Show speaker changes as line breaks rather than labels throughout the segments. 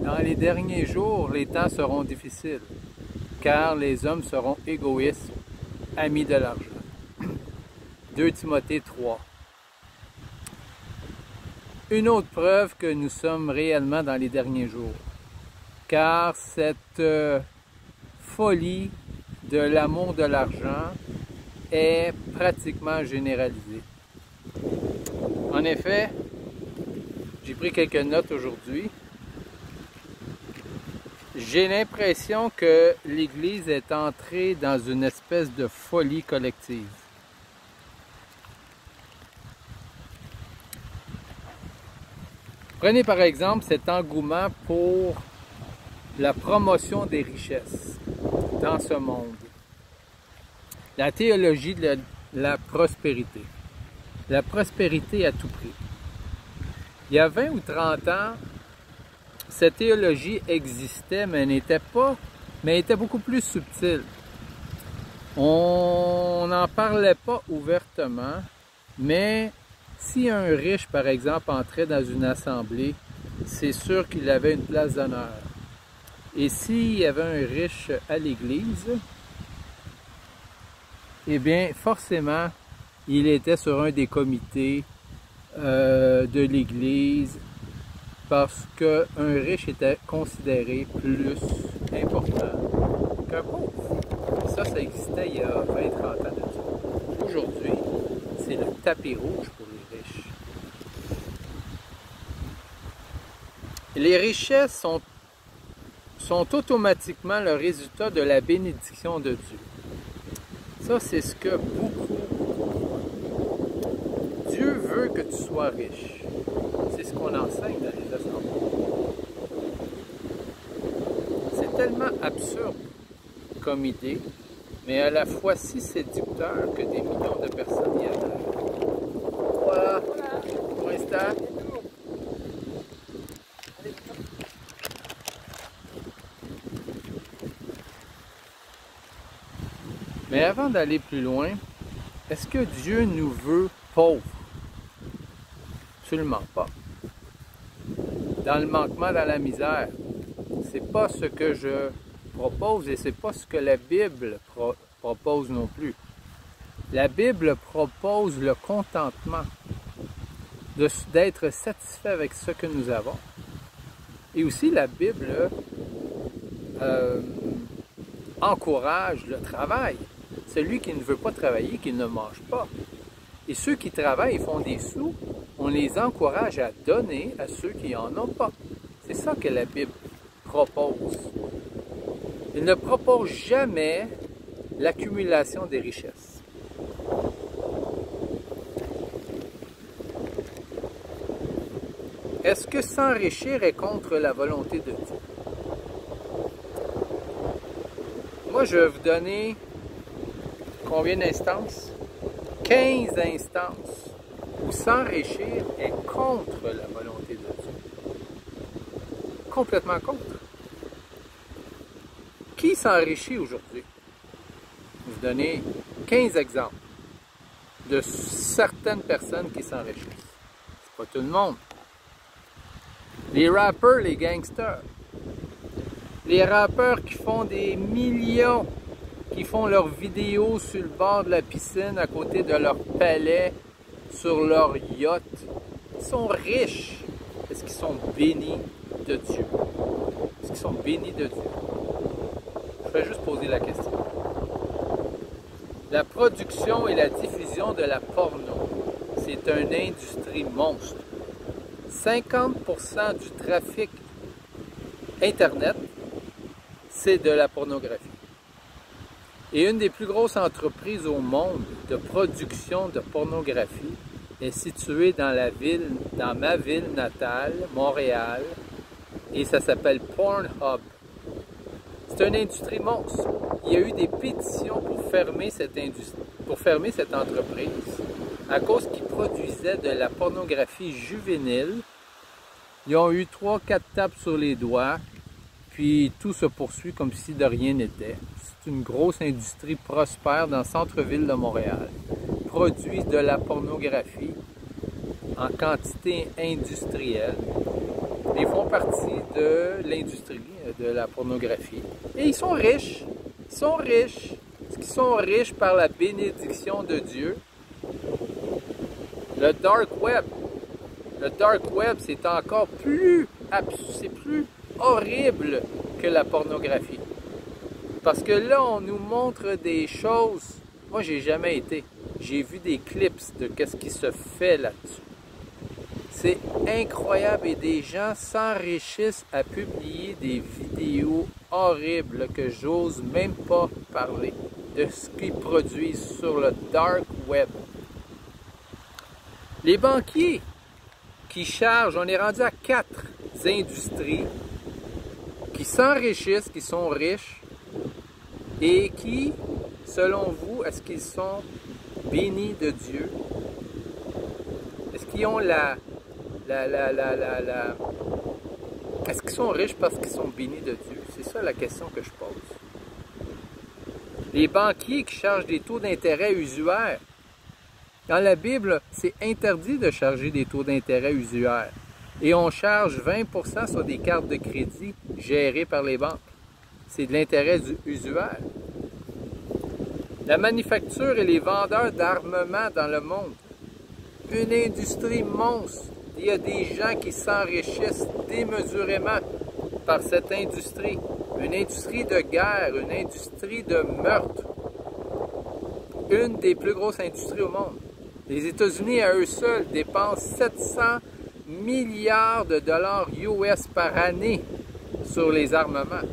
Dans les derniers jours, les temps seront difficiles, car les hommes seront égoïstes, amis de l'argent. 2 Timothée 3. Une autre preuve que nous sommes réellement dans les derniers jours, car cette folie de l'amour de l'argent est pratiquement généralisée. En effet, j'ai pris quelques notes aujourd'hui. J'ai l'impression que l'Église est entrée dans une espèce de folie collective. Prenez par exemple cet engouement pour la promotion des richesses dans ce monde. La théologie de la prospérité. La prospérité à tout prix. Il y a 20 ou 30 ans, cette théologie existait, mais était beaucoup plus subtile. On n'en parlait pas ouvertement, mais si un riche, par exemple, entrait dans une assemblée, c'est sûr qu'il avait une place d'honneur. Et s'il y avait un riche à l'église, eh bien, forcément, il était sur un des comités de l'église parce qu'un riche était considéré plus important qu'un pauvre. Ça existait il y a 20-30 ans. Aujourd'hui, c'est le tapis rouge pour les riches. Les richesses sont automatiquement le résultat de la bénédiction de Dieu. Ça, c'est ce que beaucoup croient. Dieu veut que tu sois riche. C'est ce qu'on enseigne dans les assemblées. C'est tellement absurde comme idée, mais à la fois si séducteur que des millions de personnes y adhèrent. Voilà, pour l'instant. Mais avant d'aller plus loin, est-ce que Dieu nous veut pauvres? Absolument pas. Dans le manquement, dans la misère. C'est pas ce que je propose et c'est pas ce que la Bible propose non plus. La Bible propose le contentement, d'être satisfait avec ce que nous avons. Et aussi la Bible encourage le travail. Celui qui ne veut pas travailler, qui ne mange pas. Et ceux qui travaillent et font des sous, on les encourage à donner à ceux qui n'en ont pas. C'est ça que la Bible propose. Il ne propose jamais l'accumulation des richesses. Est-ce que s'enrichir est contre la volonté de Dieu? Moi, je vais vous donner combien d'instances? 15 instances où s'enrichir est contre la volonté de Dieu. Complètement contre. Qui s'enrichit aujourd'hui? Je vais vous donner 15 exemples de certaines personnes qui s'enrichissent. C'est pas tout le monde. Les rappeurs, les gangsters. Les rappeurs qui font des millions, qui font leurs vidéos sur le bord de la piscine, à côté de leur palais, sur leur yacht. Ils sont riches. Est-ce qu'ils sont bénis de Dieu? Est-ce qu'ils sont bénis de Dieu? Je vais juste poser la question. La production et la diffusion de la porno, c'est une industrie monstre. 50% du trafic Internet, c'est de la pornographie. Et une des plus grosses entreprises au monde de production de pornographie est située dans ma ville natale, Montréal, et ça s'appelle Pornhub. C'est une industrie monstre. Il y a eu des pétitions pour fermer cette entreprise à cause qu'ils produisaient de la pornographie juvénile. Ils ont eu 3-4 tapes sur les doigts, puis tout se poursuit comme si de rien n'était. C'est une grosse industrie prospère dans le centre-ville de Montréal. Produisent de la pornographie en quantité industrielle. Ils font partie de l'industrie de la pornographie. Et ils sont riches. Ils sont riches. Parce qu'ils sont riches par la bénédiction de Dieu. Le dark web. Le dark web, c'est encore plus horrible que la pornographie. Parce que là, on nous montre des choses. Moi, j'ai jamais été. J'ai vu des clips de qu'est-ce qui se fait là-dessus. C'est incroyable et des gens s'enrichissent à publier des vidéos horribles que j'ose même pas parler de ce qu'ils produisent sur le dark web. Les banquiers qui chargent, on est rendu à 4 industries qui s'enrichissent, qui sont riches et qui, selon vous, est-ce qu'ils sont bénis de Dieu? Est-ce qu'ils ont Est-ce qu'ils sont riches parce qu'ils sont bénis de Dieu? C'est ça la question que je pose. Les banquiers qui chargent des taux d'intérêt usuaires. Dans la Bible, c'est interdit de charger des taux d'intérêt usuaires. Et on charge 20% sur des cartes de crédit gérées par les banques. C'est de l'intérêt usuaire. La manufacture et les vendeurs d'armement dans le monde. Une industrie monstre. Il y a des gens qui s'enrichissent démesurément par cette industrie. Une industrie de guerre, une industrie de meurtre. Une des plus grosses industries au monde. Les États-Unis, à eux seuls, dépensent 700 milliards de dollars US par année sur les armements.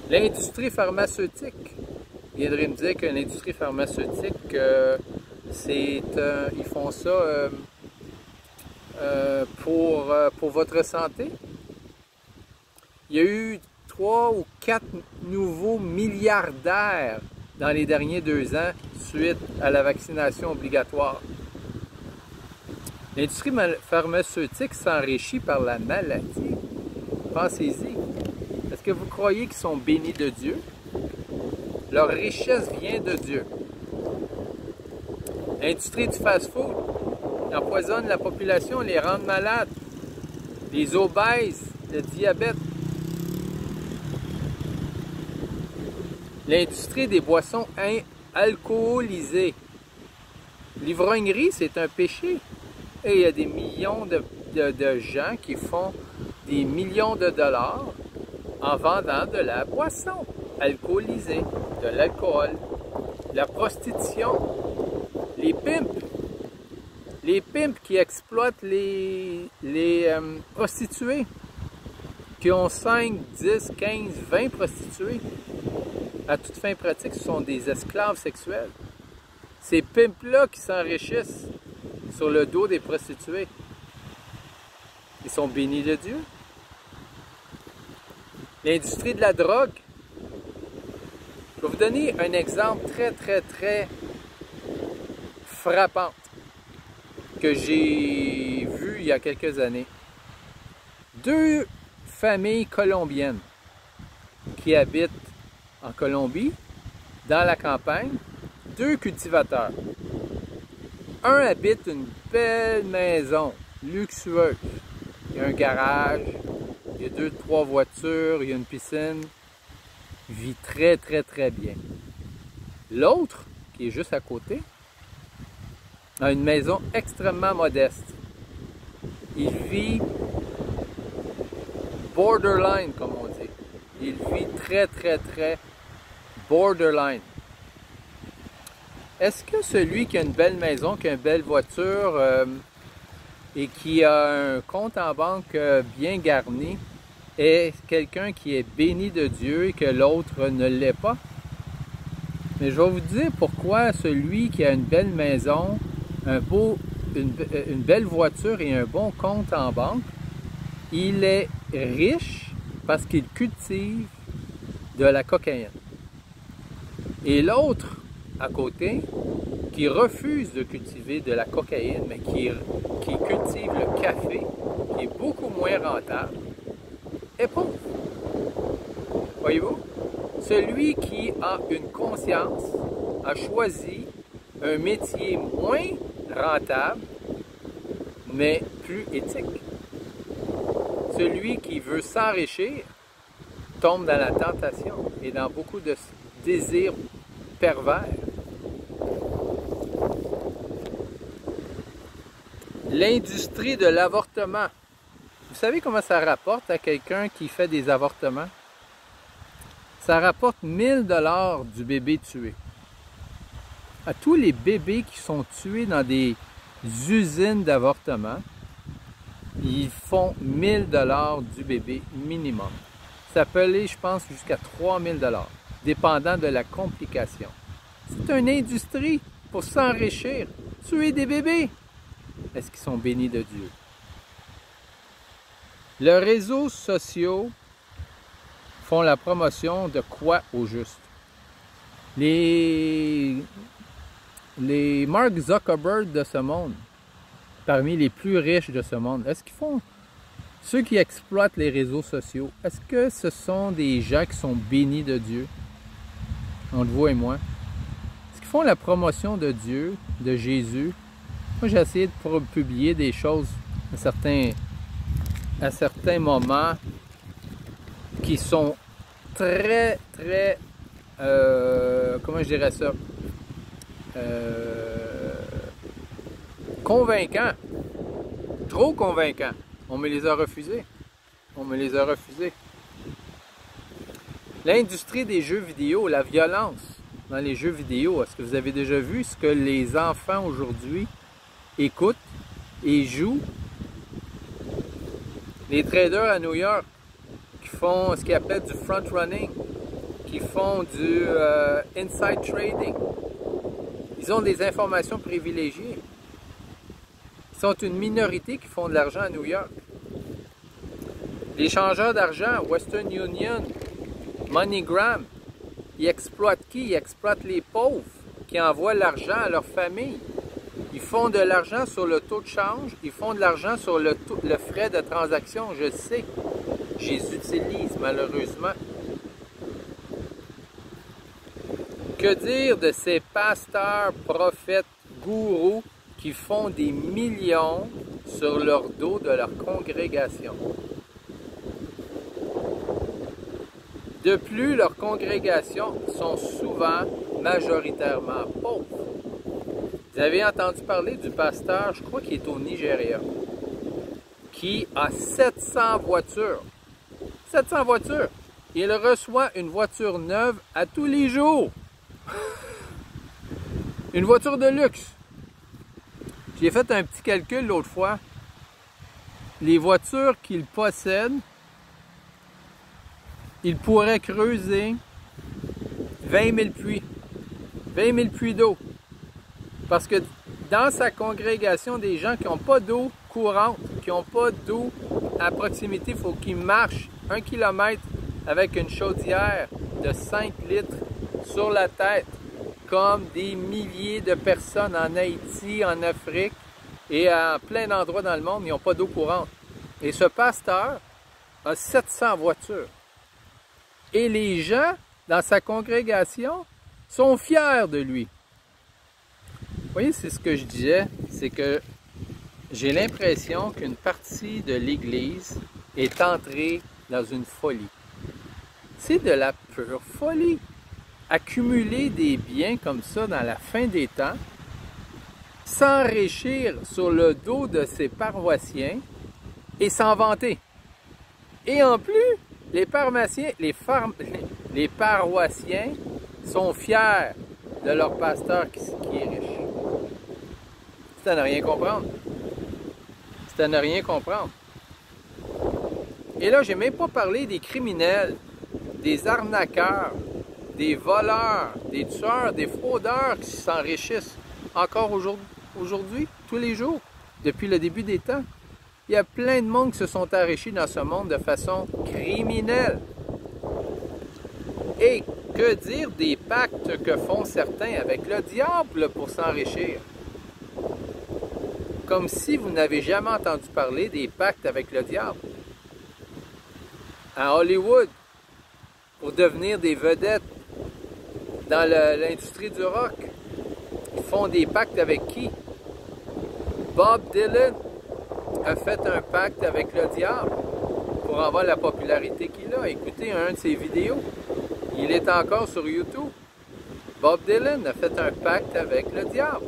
L'industrie pharmaceutique. Il viendrait me dire que l'industrie pharmaceutique, ils font ça pour votre santé. Il y a eu 3 ou 4 nouveaux milliardaires dans les derniers 2 ans suite à la vaccination obligatoire. L'industrie pharmaceutique s'enrichit par la maladie. Pensez-y. Est-ce que vous croyez qu'ils sont bénis de Dieu? Leur richesse vient de Dieu. L'industrie du fast-food empoisonne la population, les rend malades. Les obèses, le diabète. L'industrie des boissons alcoolisées. L'ivrognerie, c'est un péché. Et il y a des millions de gens qui font des millions de dollars en vendant de la boisson alcoolisée, de l'alcool, la prostitution, les pimps qui exploitent les prostituées, qui ont 5, 10, 15, 20 prostituées. À toute fin pratique, ce sont des esclaves sexuels. Ces pimps-là qui s'enrichissent sur le dos des prostituées, ils sont bénis de Dieu. L'industrie de la drogue. Je vais vous donner un exemple très frappant que j'ai vu il y a quelques années. 2 familles colombiennes qui habitent en Colombie, dans la campagne, 2 cultivateurs. Un habite une belle maison, luxueuse. Il y a un garage, il y a 2, 3 voitures, il y a une piscine. Il vit très bien. L'autre, qui est juste à côté, a une maison extrêmement modeste. Il vit borderline, comme on dit. Il vit très borderline. Est-ce que celui qui a une belle maison, qui a une belle voiture et qui a un compte en banque bien garni est quelqu'un qui est béni de Dieu et que l'autre ne l'est pas? Mais je vais vous dire pourquoi celui qui a une belle maison, une belle voiture et un bon compte en banque, il est riche parce qu'il cultive de la cocaïne. Et l'autre, à côté, qui refuse de cultiver de la cocaïne, mais qui cultive le café, qui est beaucoup moins rentable, est pauvre. Voyez-vous? Celui qui a une conscience a choisi un métier moins rentable, mais plus éthique. Celui qui veut s'enrichir tombe dans la tentation et dans beaucoup de désirs pervers. L'industrie de l'avortement. Vous savez comment ça rapporte à quelqu'un qui fait des avortements? Ça rapporte 1000 $ du bébé tué. À tous les bébés qui sont tués dans des usines d'avortement, ils font 1000 $ du bébé minimum. Ça peut aller, je pense, jusqu'à 3000 $, dépendant de la complication. C'est une industrie pour s'enrichir, tuer des bébés. Est-ce qu'ils sont bénis de Dieu? Les réseaux sociaux font la promotion de quoi au juste? Les Mark Zuckerberg de ce monde, parmi les plus riches de ce monde, est-ce qu'ils font, ceux qui exploitent les réseaux sociaux, est-ce que ce sont des gens qui sont bénis de Dieu? Entre vous et moi. Est-ce qu'ils font la promotion de Dieu, de Jésus? Moi, j'ai essayé de publier des choses à certains moments qui sont très, très, comment je dirais ça, convaincants, trop convaincants. On me les a refusés. On me les a refusés. L'industrie des jeux vidéo, la violence dans les jeux vidéo, est-ce que vous avez déjà vu ce que les enfants aujourd'hui écoutent et jouent? Les traders à New York qui font ce qu'ils appellent du front running, qui font du inside trading. Ils ont des informations privilégiées. Ils sont une minorité qui font de l'argent à New York. Les changeurs d'argent, Western Union, MoneyGram, ils exploitent qui? Ils exploitent les pauvres qui envoient l'argent à leur famille. Ils font de l'argent sur le taux de change, ils font de l'argent sur le frais de transaction, je sais. Je les utilise malheureusement. Que dire de ces pasteurs, prophètes, gourous qui font des millions sur leur dos de leur congrégation? De plus, leurs congrégations sont souvent majoritairement pauvres. Vous avez entendu parler du pasteur, je crois qu'il est au Nigeria, qui a 700 voitures. 700 voitures. Il reçoit une voiture neuve à tous les jours. Une voiture de luxe. J'ai fait un petit calcul l'autre fois. Les voitures qu'il possède, il pourrait creuser 20 000 puits. 20 000 puits d'eau. Parce que dans sa congrégation, des gens qui n'ont pas d'eau courante, qui n'ont pas d'eau à proximité, il faut qu'ils marchent 1 kilomètre avec une chaudière de 5 litres sur la tête, comme des milliers de personnes en Haïti, en Afrique et à plein d'endroits dans le monde, ils n'ont pas d'eau courante. Et ce pasteur a 700 voitures. Et les gens dans sa congrégation sont fiers de lui. Vous voyez, c'est ce que je disais, c'est que j'ai l'impression qu'une partie de l'Église est entrée dans une folie. C'est de la pure folie. Accumuler des biens comme ça dans la fin des temps, s'enrichir sur le dos de ses paroissiens et s'en vanter. Et en plus, les paroissiens sont fiers de leur pasteur qui est riche. C'est à ne rien comprendre. C'est à ne rien comprendre. Et là, j'ai même pas parlé des criminels, des arnaqueurs, des voleurs, des tueurs, des fraudeurs qui s'enrichissent encore aujourd'hui, tous les jours, depuis le début des temps. Il y a plein de monde qui se sont enrichis dans ce monde de façon criminelle. Et que dire des pactes que font certains avec le diable pour s'enrichir? Comme si vous n'avez jamais entendu parler des pactes avec le diable. À Hollywood, pour devenir des vedettes dans l'industrie du rock, ils font des pactes avec qui? Bob Dylan, a fait un pacte avec le diable pour avoir la popularité qu'il a. Écoutez un de ses vidéos. Il est encore sur YouTube. Bob Dylan a fait un pacte avec le diable.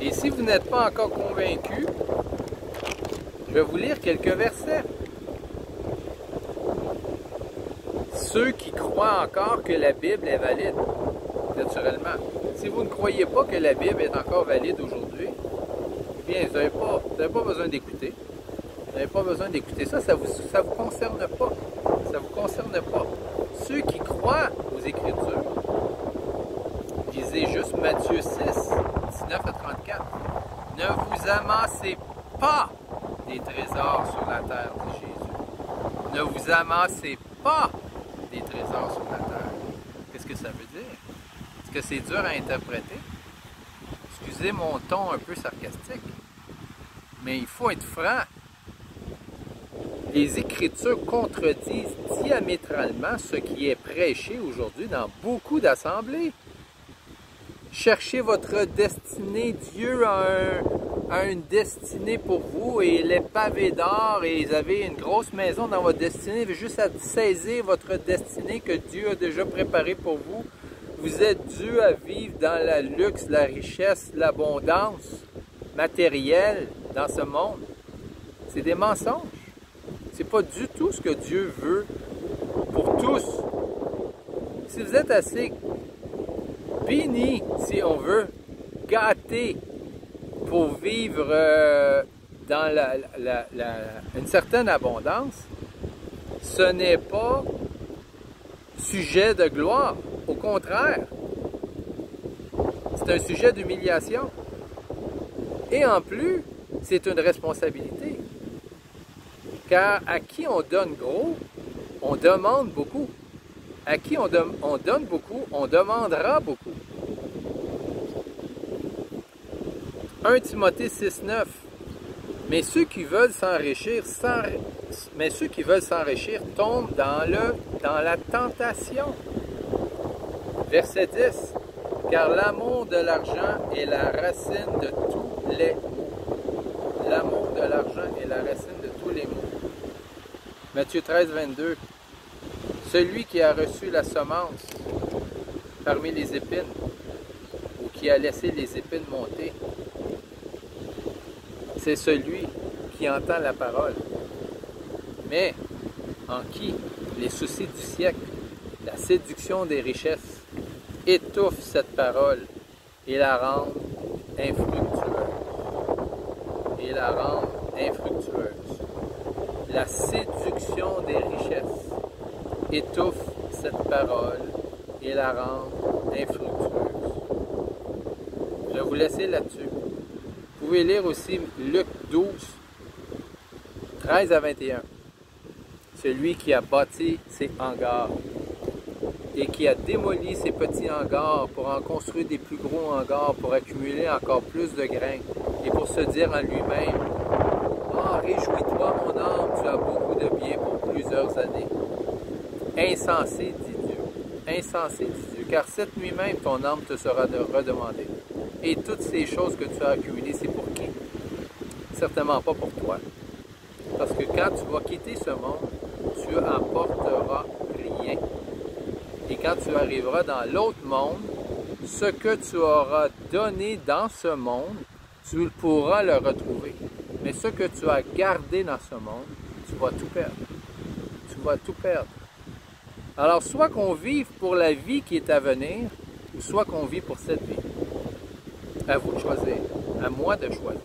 Et si vous n'êtes pas encore convaincu, je vais vous lire quelques versets. Ceux qui croient encore que la Bible est valide, naturellement. Si vous ne croyez pas que la Bible est encore valide aujourd'hui, eh bien, vous n'avez pas besoin d'écouter. Vous n'avez pas besoin d'écouter ça, ça vous concerne pas. Ça vous concerne pas. Ceux qui croient aux Écritures, lisez juste Matthieu 6, 19 à 34. Ne vous amassez pas des trésors sur la terre, dit Jésus. Ne vous amassez pas des trésors sur la terre. Qu'est-ce que ça veut dire? Est-ce que c'est dur à interpréter? Excusez mon ton un peu sarcastique, mais il faut être franc. Les Écritures contredisent diamétralement ce qui est prêché aujourd'hui dans beaucoup d'assemblées. Cherchez votre destinée. Dieu a une destinée pour vous et il est pavé d'or et vous avez une grosse maison dans votre destinée. Vous avez juste à saisir votre destinée que Dieu a déjà préparée pour vous. Vous êtes dû à vivre dans la luxe, la richesse, l'abondance matérielle dans ce monde. C'est des mensonges. C'est pas du tout ce que Dieu veut pour tous. Si vous êtes assez béni, si on veut, gâté pour vivre dans une certaine abondance, ce n'est pas sujet de gloire. Au contraire, c'est un sujet d'humiliation. Et en plus, c'est une responsabilité. Car à qui on donne gros, on demande beaucoup. À qui on donne beaucoup, on demandera beaucoup. 1 Timothée 6,9. Mais ceux qui veulent s'enrichir tombent dans la tentation. Verset 10. Car l'amour de l'argent est la racine de tous les maux. L'amour de l'argent est la racine de tous les maux. Matthieu 13, 22. Celui qui a reçu la semence parmi les épines, ou qui a laissé les épines monter, c'est celui qui entend la parole, mais en qui les soucis du siècle, la séduction des richesses, étouffent cette parole et la rendent infructueuse. Et la rendent infructueuse. La séduction des richesses étouffe cette parole et la rend infructueuse. Je vais vous laisser là-dessus. Vous pouvez lire aussi Luc 12, 13 à 21. Celui qui a bâti ses hangars et qui a démoli ses petits hangars pour en construire des plus gros hangars, pour accumuler encore plus de grains et pour se dire en lui-même: « Ah, réjouis-toi mon âme, tu as beaucoup de bien pour plusieurs années. » Insensé, dit Dieu. Insensé, dit Dieu, car cette nuit même, ton âme te sera redemandée. Et toutes ces choses que tu as accumulées, c'est pour qui? Certainement pas pour toi. Parce que quand tu vas quitter ce monde, tu n'emporteras rien. Et quand tu arriveras dans l'autre monde, ce que tu auras donné dans ce monde, tu pourras le retrouver. Mais ce que tu as gardé dans ce monde, tu vas tout perdre. Tu vas tout perdre. Alors, soit qu'on vive pour la vie qui est à venir, ou soit qu'on vit pour cette vie. À vous de choisir. À moi de choisir.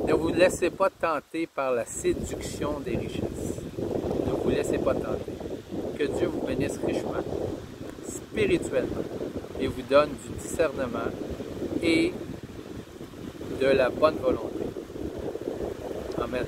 Ne vous laissez pas tenter par la séduction des richesses. Ne vous laissez pas tenter. Que Dieu vous bénisse richement, spirituellement, et vous donne du discernement et de la bonne volonté. Amen.